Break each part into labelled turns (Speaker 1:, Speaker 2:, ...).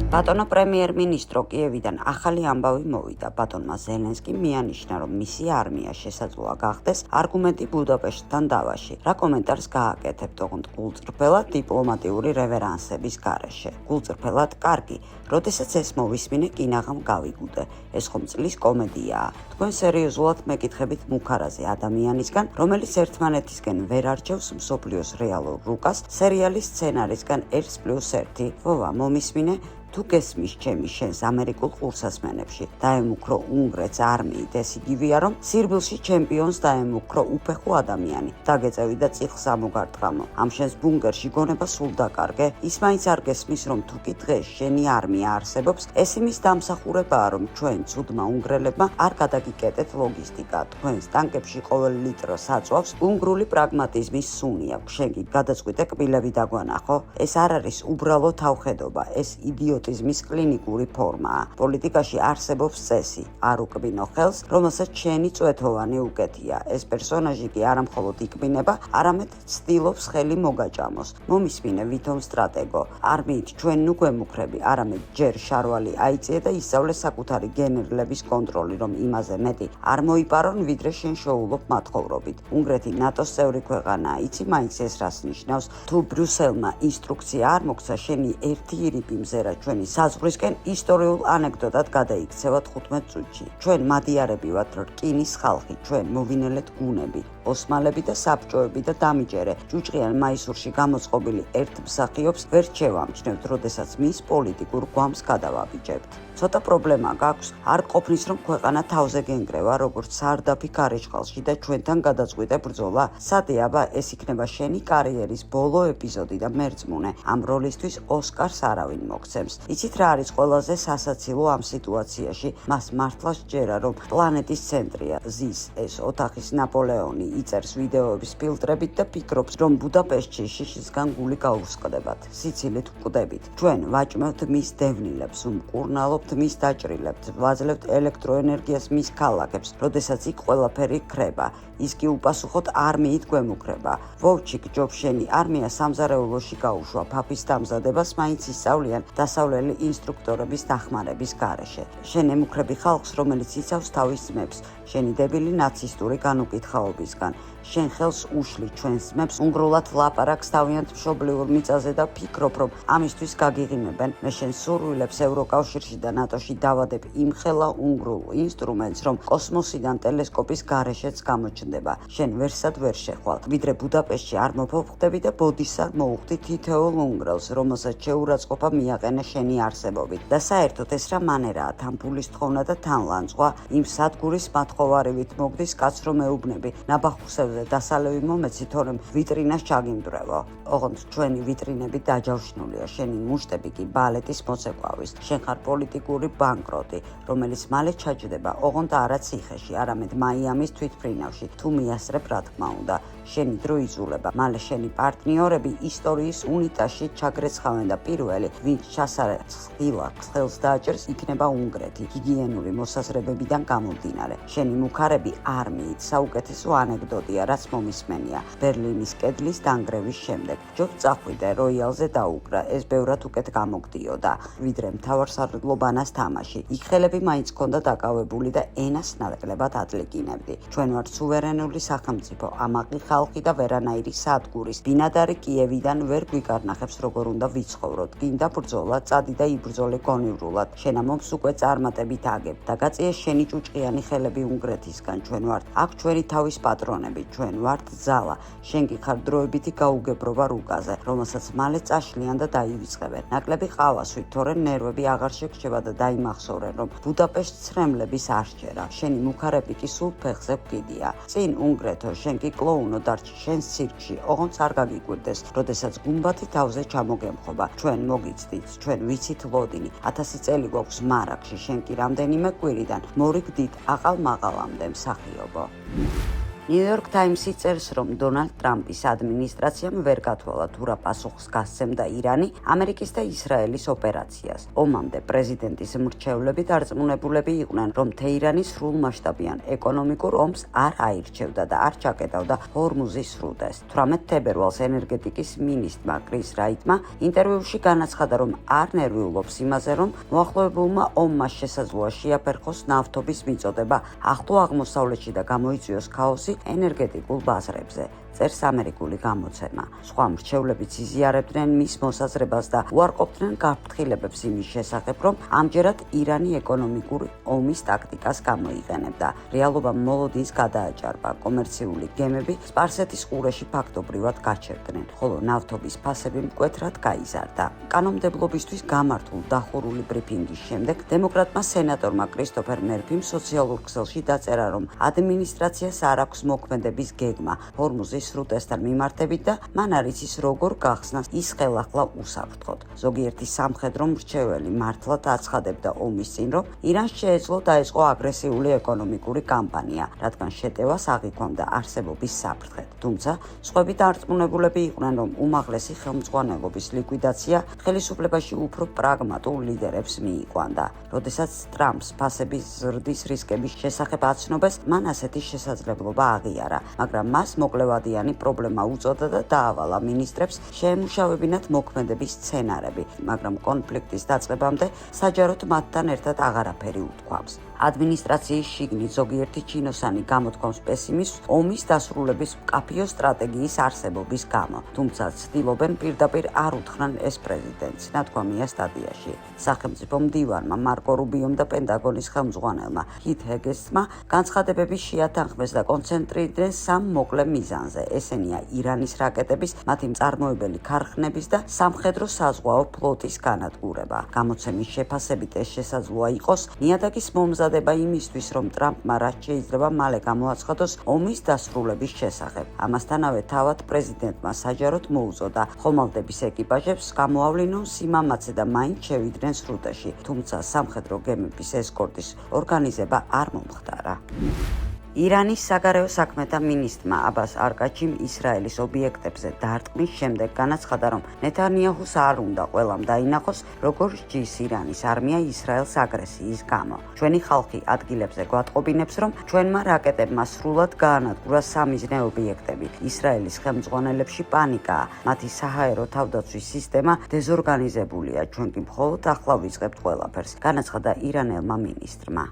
Speaker 1: ბატონო პრემიერ-მინისტრო კიევიდან ახალი ამბავი მოვიდა. ბატონმა ზელენსკიმ მიანიშნა, რომ მისი არმია შესაძლოა გახდეს არგუმენტი ბუდაპეშტთან დავაში. რა კომენტარს გააკეთებთ ოღონდ გულწრფელად დიპლომატიური რევერანსების გარეშე. გულწრფელად კარგი, როდესაც ეს მოვისმინე კინაღამ გავიგუდე. ეს ხომ წლის კომედიაა. თქვენ სერიოზულად მეკითხებით მუქარაზე ადამიანისგან, რომელიც ერთმანეთისგან ვერ არჩევს მსოფლიოს რეალურ რუკას, სერიალის სცენარისგან 1+1. ვოვა, მომისმინე, თუ გესმის ჩემი შენს ამერიკულ ყურსასმენებში დაემუქრო უნგრეთს არმიით, ეს იგივეა, რომ სირბილში ჩემპიონს დაემუქრო უფეხო ადამიანი. დაგეწევი და წიხლს ამოგარტყამო. ამ შენს ბუნკერში გონება სულ დაკარგე? ის მაინც არ გესმის, რომ თუ კი დღეს შენი არმია არსებობს, ეს იმის დამსახურებაა, რომ ჩვენ ცუდმა უნგრელებმა არ გადაგიკეტეთ ლოგისტიკა. თქვენს ტანკებში ყოველ ლიტრ საწვავს უნგრული პრაგმატიზმის სუნი აქვს. შენ კი გადაწყვიტე კბილები დაგვანახო? ეს არ არის უბრალო თავხედობა, ეს იდიოტიზმის კლინიკური ფორმაა. პოლიტიკაში არსებობს წესი, არ უკბინო ხელს, რომელსაც შენი წვეთოვანი უკეთია. ეს პერსონაჟი კი არა მხოლოდ ikბინება, არამედ ცდილობს ხელი მოგაჭამოს. მომისმინე ვითომ სტრატეგო, არმიით ჩვენ ნუ გვემუქრები, არამედ ჯერ შარვალი აიწიე და ისწავლე საკუთარი გენერლების კონტროლი, რომ იმაზე მეტი არ მოიპარონ, ვიდრე შენ შოულობ მათხოვრობით. უნგრეთი ნატოს წევრი ქვეყანაა, იცი მაინც ეს რას ნიშნავს? თუ ბრიუსელმა ინსტრუქცია არ მოგცა, შენი ერთი ირიბი მზერა ჩვენი საზღვრისკენ ისტორიულ ანეკდოტად გადაიქცევა 15 წუთში. ჩვენ მადიარები ვართ რკინის ხალხი, ჩვენ მოვინელეთ გუნები, ოსმალები და საბჭოები და დამიჯერე. ჭუჭყიან მაისურში გამოწყობილი ერთ მსახიობს ვერ შევამჩნევთ, როდესაც მის პოლიტიკურ გვამს გადავაბიჯებთ. ცოტა პრობლემა გაქვს, არ ყოფნის, რომ ქვეყანა თავზე გენგრევა, როგორც სარდაფი ქარიშხალში და ჩვენთან გადაწყვიტე ბრძოლა. სადი აბა, ეს იქნება შენი კარიერის ბოლო ეპიზოდი და მერწმუნე, ამ როლისთვის ოსკარს არავინ მოგცემს. იცით რა არის ყველაზე სასაცილო ამ სიტუაციაში? მას მართლა სჯერა, რომ პლანეტის ცენტრია, ზის ეს ოთახის ნაპოლეონი, იწერს ვიდეოების ფილტრებით და ფიქრობს, რომ ბუდაპეშტში შიშისგან გული გაუსყდებათ. სიცილით ვკვდებით. ჩვენ ვაჭმევთ მის დევნილებს, უმკურნალობთ მის დაჭრილებთ, ვაძლევთ ელექტროენერგიას მის ქალაქებს, როდესაც იქ ყველაფერი ქრება. ის კი უპასუხოდ არმიით გვემუქრება. ვოვჩიკ ჯობშენი არმია სამზარეულოში გაუშვა, ფაფის დამზადებას მაინც ისწავლიან დასავლელი ინსტრუქტორების დახმარების გარეშე. შენ ემუქრები ხალხს, რომელიც იცავს თავის ძმებს, შენი დებილი ნაცისტური განუკითხაობისგან. შენ ხელს უშლი ჩვენს ძმებს უნგრულად ლაპარაკს თავიანთ მშობლიურ მიწაზე და ფიქრობ, რომ ამისთვის გაგიღიმებენ. მე შენ სურვილებს ევროკავშირში და ნატოში დავადებ იმ ხელა უნგრულ ინსტრუმენტს, რომ კოსმოსიდან ტელესკოპის გარეშეც გამოჩნდება. შენ ვერსად ვერ შეხვალ, ვიდრე ბუდაპეშტში არ მოფხდები და ბოდისად მოუხდი თითოეულ უნგრელს, რომელსაც შეურაცხყოფა მიაყენე შენი არსებობით. და საერთოდ ეს რა მანერაა, თან ფულის თხოვნა და თან ლანძღვა, იმ სადგურის მათხოვარივით მოგდის კაც რომ ეუბნები, ნაბახუსევზე დასალევი მომეცი, თორემ ვიტრინას ჩაგიმდრევო. ოღონდ ჩვენი ვიტრინები დაჯავშნულია, შენი მუშტები კი ბალეტის მოცეკვავის. შენ ხარ პოლიტიკური ბანკროტი, რომელიც მალე ჩაჯდება, ოღონდ არა ციხეში, არამედ მაიამის თვითმფრინავში. თუ მიასწრებ, რა თქმა უნდა, შენი დრო იზულება. მალე შენი პარტნიორები ისტორიის უნიტაში ჩაგრეცხავენ და პირველი, ვინც ჩასარეთს ღილაკს ხელს დააჭერს, იქნება უნგრეთი, ჰიგიენური მოსაზრებებიდან გამომდინარე. შენი მუქარები არმიით საუკეთესო ანეკდოტია, რაც მომისმენია. ბერლინის კედლის დანგრევის შემდეგ. ჯობ წახვიდე, როიალზე დაუკრა, ეს ბევრად უკეთ გამოგდიოდა, ვიდრე მთავარსარდლობანას თამაში. იქ ხელები მაინც ჰქონდა დაკავებული და ენას ნაკლებად ადლიკინებდი. ჩვენ ვართ სუვერენული სახელმწიფო, ამაყი ხალხი და ვერანაირი სადგურის. ბინადარი კიევიდან ვერ გვიკარნახებს, როგორ უნდა ვიცხოვროთ. გინდა ბრძოლა, წადი და იბრძოლე გონივრულად. შენ ამობს უკვე წარმატებით აგებ. დაგაწიე შენი ჭუჭყიანი ხელები უნგრეთისგან. ჩვენ ვართ აქ ჩვენი თავის პატრონები, ჩვენ ვართ ძალა. შენ კი ხარ დროებითი გაუგებრობა რუკაზე, რომელსაც მალე წაშლიან და დაივიწყებენ. ნაკლები ყავასვით, თორემ ნერვები აღარ შეგრჩება და დაიმახსოვრენ, რომ ბუდაპეშტს ცრემლების არ სჯერა. შენი მუქარები კი სულ ფეხზე ვკიდია. წინ უნგრეთო, შენ კი კლოუნო დარჩი შენს ცირკში, ოღონდ არ გაგიკვირდეს, როდესაც გუმბათი თავზე ჩამოგემხობა. ჩვენ მოგიცდით, ჩვენ ვიცით ლოდინი. 1000 წელი გვაქვს მარაგში, შენ კი რამდენიმე კვირიდან მორიგდით აყალ-მაყალამდე მსახიობო. New York Times-ი წერს, რომ დონალდ ტრამპის ადმინისტრაციამ ვერ გათვალა თუ რა პასუხს გასცემდა ირანი ამერიკის და ისრაელის ოპერაციას. ომამდე პრეზიდენტის მრჩევლები დარწმუნებულები იყვნენ, რომ თეირანი სრულმასშტაბიან ეკონომიკურ ომს არ აირჩევდა და არ ჩაკეტავდა ჰორმუზის სრუტეს. 18 თებერვალს ენერგეტიკის მინისტრმა კრის რაიტმა ინტერვიუში განაცხადა, რომ არ ნერვიულობს იმაზე, რომ მოახლოებულმა ომმა შესაძლოა შეაფერხოს ნავთობის მიწოდება ახლო აღმოსავლეთში და გამოიწვიოს ქაოსი ენერგეტიკულ ბაზრებზე. წერს ამერიკული გამოცემა. სხვა მრჩევლებიც იზიარებდნენ მის მოსაზრებას და უარყოფდნენ გაფრთხილებებს იმის შესახებ, რომ ამჯერად ირანი ეკონომიკური ომის ტაქტიკას გამოიყენებდა. რეალობა მოლოდინს გადააჭარბა. კომერციული გემები სპარსეთის ყურეში ფაქტობრივად გაჩერდნენ, ხოლო ნავთობის ფასები მკვეთრად გაიზარდა. კანონმდებლობისთვის გამართულ დახურული ბრიფინგის შემდეგ დემოკრატმა სენატორმა კრისტოფერ მერფიმ სოციალურ ქსელში დაწერა, რომ ადმინისტრაციას არ აქვს მოქმედების გეგმა ჰორმუზის სრუტესთან მიმართებით და მან არ იცის როგორ გახსნა ის ხელახლა უსაფრთხოდ. ზოგიერთი სამხედრო მრჩეველი მართლად აცხადებდა ომის წინ, რომ ირანს შეეძლო დაეწყო აგრესიული ეკონომიკური კამპანია, რადგან შეტევას აღიქვამდა არსებობის საფრთხედ. თუმცა სხვები დარწმუნებულები იყვნენ, რომ უმაღლესი ხელმძღვანელობის ლიკვიდაცია ხელისუფლებაში უფრო პრაგმატულ ლიდერებს მიიყვანდა. როდესაც ტრამპს ფასების ზრდის რისკების შესახებ აცნობეს, მან ასეთი შესაძლებლობა აღიარა, მაგრამ მას მოკლევადიანი პრობლემა უწოდა და დაავალა მინისტრებს შეემუშავებინათ მოქმედების სცენარები, მაგრამ კონფლიქტის დაწყებამდე საჯაროდ მათთან ერთად აღარაფერი უთქვამს. ადმინისტრაციის შიგნით ზოგიერთი ჩინოსანი გამოთქვამს პესიმიზმს ომის დასრულების მკაფიო სტრატეგიის არსებობის გამო, თუმცა ცდილობენ პირდაპირ არ უთხრან ეს პრეზიდენტს, ნათქვამია სტატიაში. სახელმწიფო მდივანმა მარკო რუბიომ და პენტაგონის ხელმძღვანელმა კით ჰეგესმა განცხადებები შეათანხმეს და კონცენტრირდნენ სამ მოკლე მიზანზე. ესენია ირანის რაკეტების, მათი მწარმოებელი ქარხნების და სამხედრო საზღვაო ფლოტის განადგურება. გამოცემის შეფასებით ეს შესაძლოა იყოს ნიადაგის მომზადება იმისთვის, რომ ტრამპმა რაც შეიძლება მალე გამოაცხადოს ომის დასრულების შესახებ. ამასთანავე თავად პრეზიდენტმა საჯაროდ მოუწოდა ხომალდების ეკიპაჟებს გამოავლინონ სიმამაცე და მაინც შევიდნენ სრუტეში, თუმცა სამხედრო გემების ესკორტის ორგანიზება არ მომხდარა. ირანის საგარეო საქმეთა მინისტრმა აბას არკაჩიმ ისრაელის ობიექტებზე დარტყმის შემდეგ განაცხადა, რომ ნეთანიაჰუს არ უნდა ყველამ დაინახოს, როგორ სჯის ირანის არმია ისრაელს აგრესიის გამო. ჩვენი ხალხი ადგილებზე გვატყობინებს, რომ ჩვენმა რაკეტებმა სრულად გაანადგურა სამიზნე ობიექტები. ისრაელის ხელმძღვანელებში პანიკაა, მათი საჰაერო თავდაცვის სისტემა დეზორგანიზებულია, ჩვენ კი მხოლოდ ახლა ვიწყებთ ყველაფერს, განაცხადა ირანელმა მინისტრმა.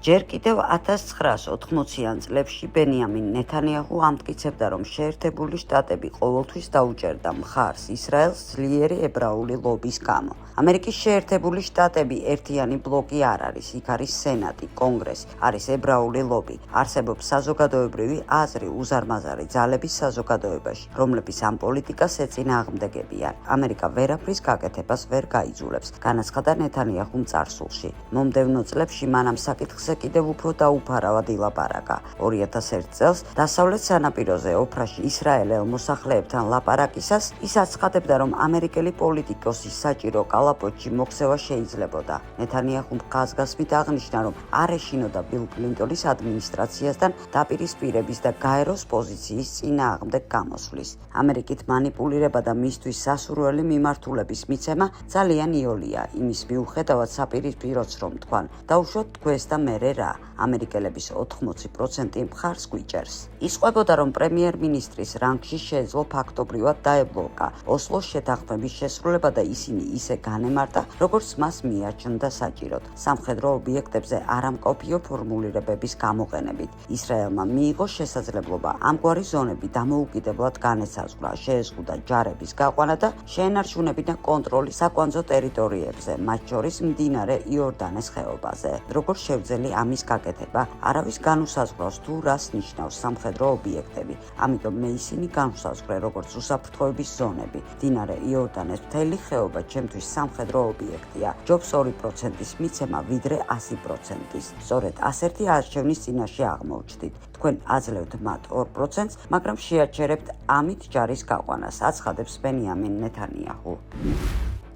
Speaker 1: ჯერ კიდევ 1980-იან წლებში ბენიამინ ნეთანიაჰუ ამტკიცებდა, რომ შეერთებული შტატები ყოველთვის დაუჭერდა მხარს ისრაელს ძლიერი ებრაული ლობის გამო. ამერიკის შეერთებული შტატები ერთიანი ბლოკი არ არის, იქ არის სენატი, კონგრესი, არის ებრაული ლობი. არსებობს საზოგადოებრივი აზრი უზარმაზარი ძალების საზოგადოებაში, რომლებიც ამ პოლიტიკას ეწინააღმდეგებიან. ამერიკა ვერაფრის გაკეთებას ვერ გაიძულებს, განაცხადა ნეთანიაჰუმ წარსულში. მომდევნო წლებში მანამ საკითხზე კიდევ უფრო დაუფარავად ილაპარაკა. 2001 წელს დასავლეთ სანაპიროზე ოფრაში ისრაელელ მოსახლეებთან ლაპარაკისას ის აცხადებდა, რომ ამერიკელი პოლიტიკოსის საჭირო კალაპოტში მოქცევა შეიძლებოდა. ნეთანიაჰუმ ხაზგასმით აღნიშნა, რომ არ ეშინოდა ბილ კლინტონის ადმინისტრაციასთან დაპირისპირების და გაეროს პოზიციის წინააღმდეგ გამოსვლის. ამერიკით მანიპულირება და მისთვის სასურველი მიმართულების მიცემა ძალიან იოლია, იმის მიუხედავად საპირისპიროც რომ თქვან, დაუშვათ თქვენს და მერე რა, ამერიკელების 80% მხარს გვიჭერს. ისყვებოდა, რომ პრემიერ-მინისტრის რანგში შეეძლო ფაქტობრივად დაებლოკა ოსლოს შეთანხმების შესრულება და ისინი ისე განემართა, როგორც მას მიაჩნდა საჭიროდ. სამხედრო ობიექტებზე არამყოფიო ფორმულირებების გამოყენებით ისრაელმა მიიღო შესაძლებლობა ამგვარი ზონები დამოუკიდებლად განესაზღვრა, შეეზღუდა ჯარების გაყვანა და შეენარჩუნებინა კონტროლი საკვანძო ტერიტორიებზე, მათ შორის მდინარე იორდანეს ხეობაზე. როგორ შევძელი ამის გაკეთება, არავის განუსაზღვრავს თუ რას ნიშნავს სამხედრო ობიექტები. ამიტომ მე ისინი განვსაზღვრე როგორც უსაფრთხოების ზონები. მდინარე იორდანეს მთელი ხეობა ჩემთვის სამხედრო ობიექტია. ჯობს 2%-ის მიცემა ვიდრე 100%-ის. სწორედ ასეთი არჩევნის წინაშე აღმოჩნდით. თქვენ აძლევთ მათ 2%-ს, მაგრამ შეაჩერებთ ამით ჯარის გაყვანას, აცხადებს ბენიამინ ნეთანიაჰუ.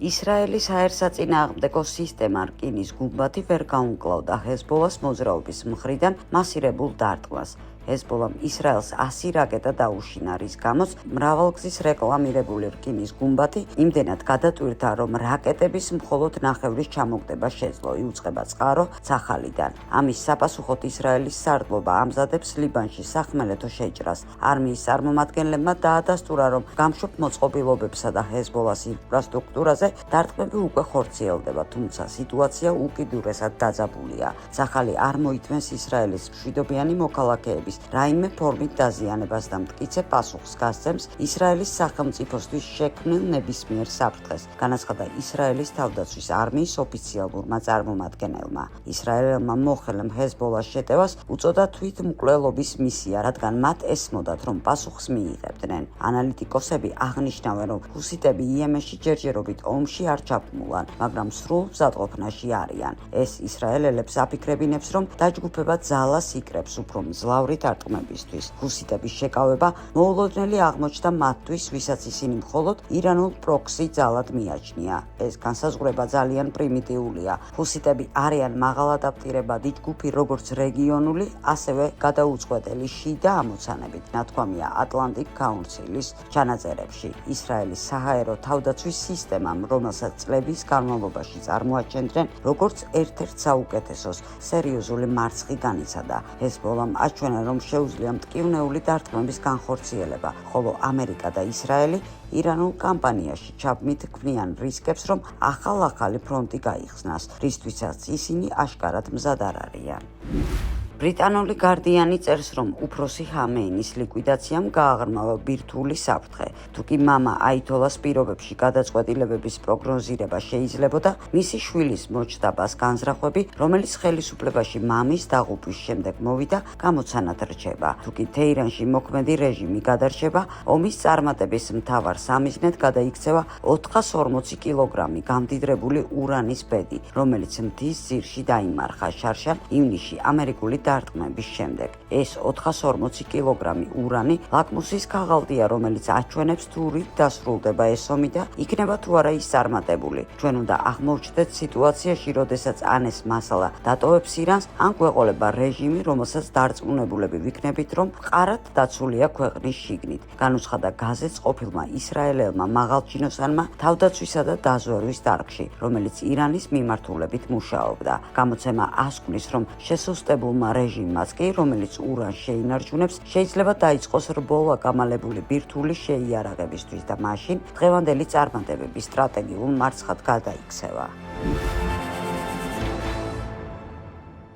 Speaker 1: ისრაელის აერსაწინააღმდეგო სისტემა რკინის გუმბათი ვერ გაუმკლავდა ჰეზბოლას მოძრაობის მხრიდან მასირებულ დარტყმას. ჰეზბოლამ ისრაელს 100 რაკეტა დაუშინა, რის გამოც მრავალგზის რეკლამირებული რკინის გუმბათი იმდენად გადატვირთა, რომ რაკეტების მხოლოდ ნახევრის ჩამოგდება შეძლო, იუწყება წყარო ცახალიდან. ამის საპასუხოდ ისრაელის სარდლობა ამზადებს ლიბანში სახმელეთო შეჭრას. არმიის წარმომადგენლებმა დაადასტურა, რომ გამშვებ მოწყობილობებსა და ჰეზბოლას ინფრასტრუქტურაზე დარტყმები უკვე ხორციელდება, თუმცა სიტუაცია უკიდურესად დაძაბულია. სახალი არ მოითმენს ისრაელის მშვიდობიანი მოქალაქეების რაიმე ფორმით დაზიანებას და მტკიცე პასუხს გასცემს ისრაელის სახელმწიფოსთვის შექმნილ ნებისმიერ საფრთხეს, განაცხადა ისრაელის თავდაცვის არმიის ოფიციალურმა წარმომადგენელმა. ისრაელმა მოხელემ ჰეზბოლას შეტევას უწოდა თვითმკვლელობის მისია, რადგან მათ ესმოდათ, რომ პასუხს მიიღებდნენ. ანალიტიკოსები აღნიშნავენ, რომ ჰუსიტები იემენში ჯერჯერობით ომში არ ჩაბმულან, მაგრამ სრულ მზადყოფნაში არიან. ეს ისრაელელებს აფიქრებინებს, რომ დაჯგუფება ძალას იკრებს უფრო მძლავრი დარტყმებისთვის. ჰუსიტების შეკავება მოულოდნელი აღმოჩნდა მათთვის, ვისაც ისინი მხოლოდ ირანულ პროქსი ძალად მიაჩნია. ეს განსაზღვრება ძალიან პრიმიტიულია. ჰუსიტები არიან მაღალადაპტირებადი ჯგუფი როგორც რეგიონული, ასევე გადაუწყვეტელი შიდა ამოცანებით, ნათქვამია Atlantic Council-ის ჩანაწერებში. ისრაელის საჰაერო თავდაცვის სისტემამ, რომელსაც წლების განმავლობაში წარმოაჩენდნენ როგორც ერთ-ერთ საუკეთესოს, სერიოზული მარცხი განიცადა. ჰეზბოლამ აჩვენა, რომ შეუძლია მტკივნეული დარტყმების განხორციელება, ხოლო ამერიკა და ისრაელი ირანულ კამპანიაში ჩაბმით ქმნიან რისკებს, რომ ახალი ფრონტი გაიხსნას, რისთვისაც ისინი აშკარად მზად არ არიან. ბრიტანული გარდიანი წერს, რომ უფროსი ჰამეინის ლიკვიდაციამ გააღრმავა ბირთვული საფრთხე. თუკი მამა აითოლას პირობებში გადაწყვეტილებების პროგნოზირება შეიძლებოდა, მისი შვილის მოჩდაბას განზრახვები, რომელიც ხელისუფლებაში მამის დაღუპვის შემდეგ მოვიდა, გამოცანად რჩება. თუკი თეირანში მოქმედი რეჟიმი გადარჩება, ომის წარმატების მთავარ სამიზნედ გადაიქცევა 440 კილოგრამი გამდიდრებული ურანის ბედი, რომელიც მთის ძირში დაიმარხა შარშან ივნისში ამერიკული დარტყმების შემდეგ. ეს 440 კილოგრამი ურანი ლაკმუსის ქაღალდია, რომელიც აჩვენებს თუ რით დასრულდება ეს ომი და იქნება თუ არა ის წარმატებული. ჩვენ უნდა აღმოვჩნდეთ სიტუაციაში, როდესაც ან ეს მასალა დატოვებს ირანს, ან გვეყოლება რეჟიმი, რომელსაც დარწმუნებულები ვიქნებით, რომ მყარად დაცულია ქვეყნის შიგნით, განუცხადა გაზეთს ყოფილმა ისრაელელმა მაღალჩინოსანმა თავდაცვისა და დაზვერვის დარგში, რომელიც ირანის მიმართულებით მუშაობდა. გამოცემა ასკვნის, რომ შესუსტებულმა რეჟიმმაც კი, რომელიც ურანს შეინარჩუნებს, შეიძლება დაიწყოს რბოლა გამალებული ბირთვული შეიარაღებისთვის და მაშინ დღევანდელი წარმატებების სტრატეგიულ მარცხად გადაიქცევა.